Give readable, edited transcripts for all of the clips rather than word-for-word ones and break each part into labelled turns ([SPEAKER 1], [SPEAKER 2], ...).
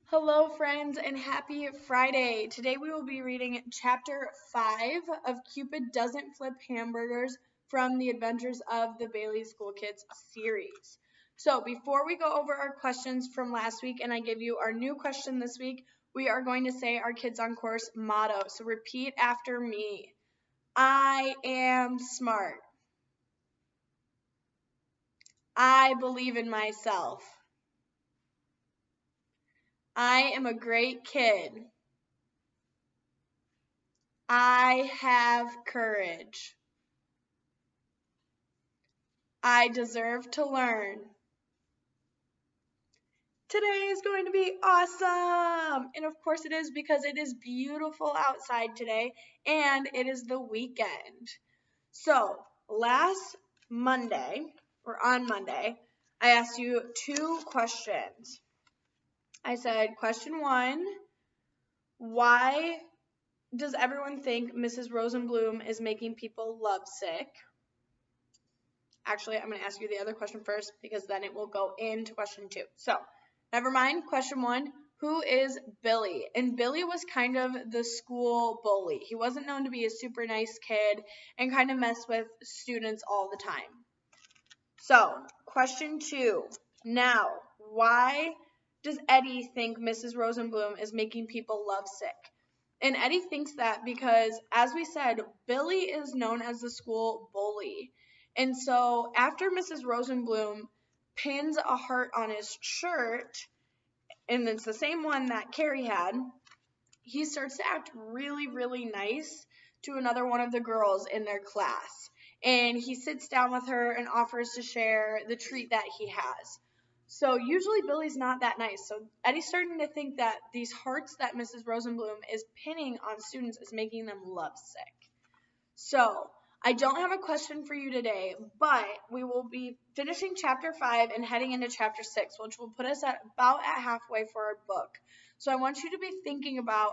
[SPEAKER 1] Hello, friends, and happy Friday. Today we will be reading Chapter 5 of Cupid Doesn't Flip Hamburgers from the Adventures of the Bailey School Kids series. So, before we go over our questions from last week and I give you our new question this week, we are going to say our Kids on Course motto. So, repeat after me. I am smart. I believe in myself. I am a great kid. I have courage. I deserve to learn. Today is going to be awesome. And of course it is because it is beautiful outside today and it is the weekend. So last Monday, or on Monday, I asked you two questions. I said, question one, why does everyone think Mrs. Rosenblum is making people lovesick? Actually, I'm going to ask you the other question first because then it will go into question two. So, never mind. Question one, who is Billy? And Billy was kind of the school bully. He wasn't known to be a super nice kid and kind of mess with students all the time. So, question two. Now, why does Eddie think Mrs. Rosenblum is making people lovesick? And Eddie thinks that because, as we said, Billy is known as the school bully. And so after Mrs. Rosenblum pins a heart on his shirt, and it's the same one that Carrie had, he starts to act really, really nice to another one of the girls in their class. And he sits down with her and offers to share the treat that he has. So usually Billy's not that nice. So Eddie's starting to think that these hearts that Mrs. Rosenblum is pinning on students is making them lovesick. So I don't have a question for you today, but we will be finishing chapter 5 and heading into chapter 6, which will put us at about halfway for our book. So I want you to be thinking about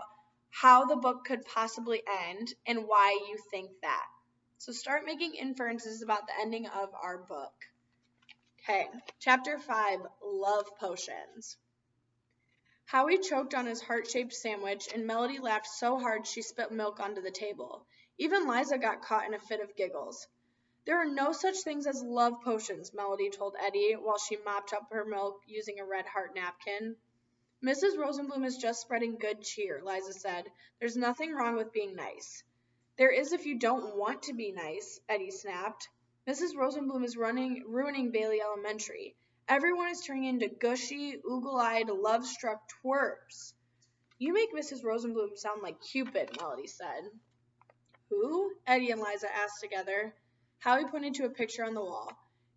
[SPEAKER 1] how the book could possibly end and why you think that. So start making inferences about the ending of our book. Okay, chapter 5, Love Potions. Howie choked on his heart-shaped sandwich, and Melody laughed so hard she spit milk onto the table. Even Liza got caught in a fit of giggles. There are no such things as love potions, Melody told Eddie while she mopped up her milk using a red heart napkin. Mrs. Rosenblum is just spreading good cheer, Liza said. There's nothing wrong with being nice. There is if you don't want to be nice, Eddie snapped. Mrs. Rosenblum is ruining Bailey Elementary. Everyone is turning into gushy, oogle-eyed, love-struck twerps. You make Mrs. Rosenblum sound like Cupid, Melody said. Who? Eddie and Liza asked together. Howie pointed to a picture on the wall.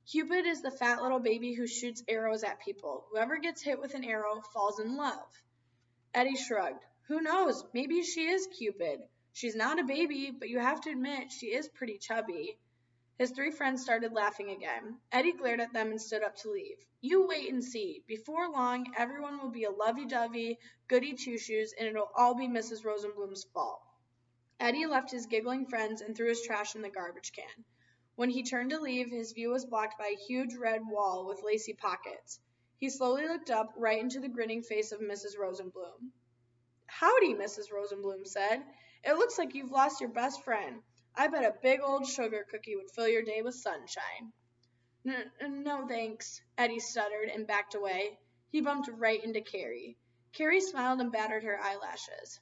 [SPEAKER 1] Cupid is the fat little baby who shoots arrows at people. Whoever gets hit with an arrow falls in love. Eddie shrugged. Who knows? Maybe she is Cupid. She's not a baby, but you have to admit she is pretty chubby. His three friends started laughing again. Eddie glared at them and stood up to leave. You wait and see. Before long, everyone will be a lovey-dovey, goody two-shoes, and it'll all be Mrs. Rosenblum's fault. Eddie left his giggling friends and threw his trash in the garbage can. When he turned to leave, his view was blocked by a huge red wall with lacy pockets. He slowly looked up, right into the grinning face of Mrs. Rosenblum. Howdy, Mrs. Rosenblum said. It looks like you've lost your best friend. I bet a big old sugar cookie would fill your day with sunshine. No, thanks, Eddie stuttered and backed away. He bumped right into Carrie. Carrie smiled and battered her eyelashes.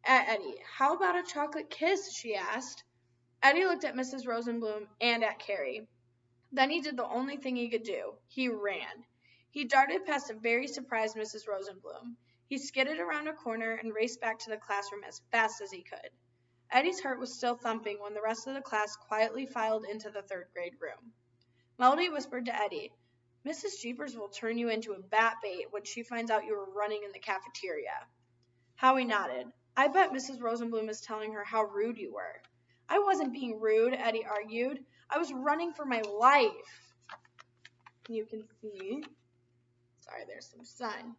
[SPEAKER 1] Eddie, how about a chocolate kiss? She asked. Eddie looked at Mrs. Rosenblum and at Carrie. Then he did the only thing he could do. He ran. He darted past a very surprised Mrs. Rosenblum. He skidded around a corner and raced back to the classroom as fast as he could. Eddie's heart was still thumping when the rest of the class quietly filed into the third grade room. Melody whispered to Eddie, Mrs. Jeepers will turn you into a bat bait when she finds out you were running in the cafeteria. Howie nodded. I bet Mrs. Rosenblum is telling her how rude you were. I wasn't being rude, Eddie argued. I was running for my life. You can see, there's some sun.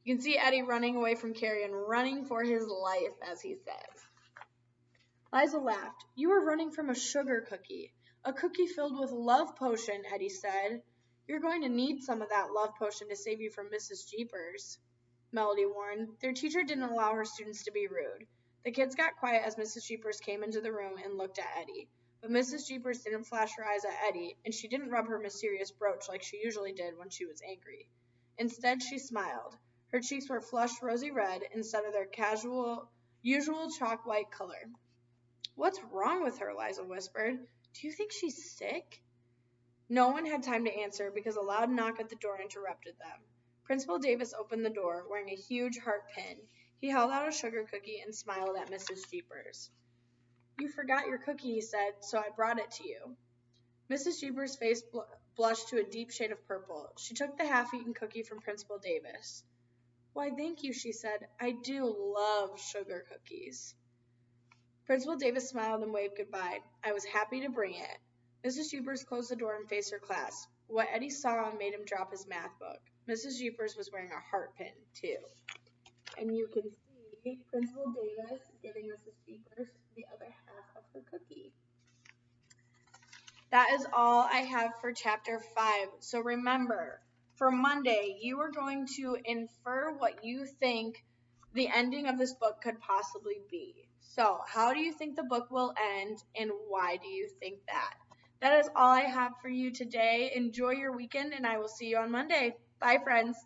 [SPEAKER 1] You can see Eddie running away from Carrie and running for his life, as he says. Liza laughed. You were running from a sugar cookie. A cookie filled with love potion, Eddie said. You're going to need some of that love potion to save you from Mrs. Jeepers. Melody warned. Their teacher didn't allow her students to be rude. The kids got quiet as Mrs. Jeepers came into the room and looked at Eddie. But Mrs. Jeepers didn't flash her eyes at Eddie, and she didn't rub her mysterious brooch like she usually did when she was angry. Instead, she smiled. Her cheeks were flushed rosy red instead of their usual chalk white color. "What's wrong with her?" Liza whispered. "Do you think she's sick?" No one had time to answer because a loud knock at the door interrupted them. Principal Davis opened the door, wearing a huge heart pin. He held out a sugar cookie and smiled at Mrs. Jeepers. "You forgot your cookie," he said, "so I brought it to you." Mrs. Jeepers' face blushed to a deep shade of purple. She took the half-eaten cookie from Principal Davis. "Why, thank you," she said. "I do love sugar cookies." Principal Davis smiled and waved goodbye. "I was happy to bring it." Mrs. Jeepers closed the door and faced her class. What Eddie saw made him drop his math book. Mrs. Jeepers was wearing a heart pin, too. And you can see Principal Davis giving Mrs. Jeepers the other half of her cookie. That is all I have for chapter 5. So remember, for Monday, you are going to infer what you think the ending of this book could possibly be. So, how do you think the book will end, and why do you think that? That is all I have for you today. Enjoy your weekend, and I will see you on Monday. Bye, friends.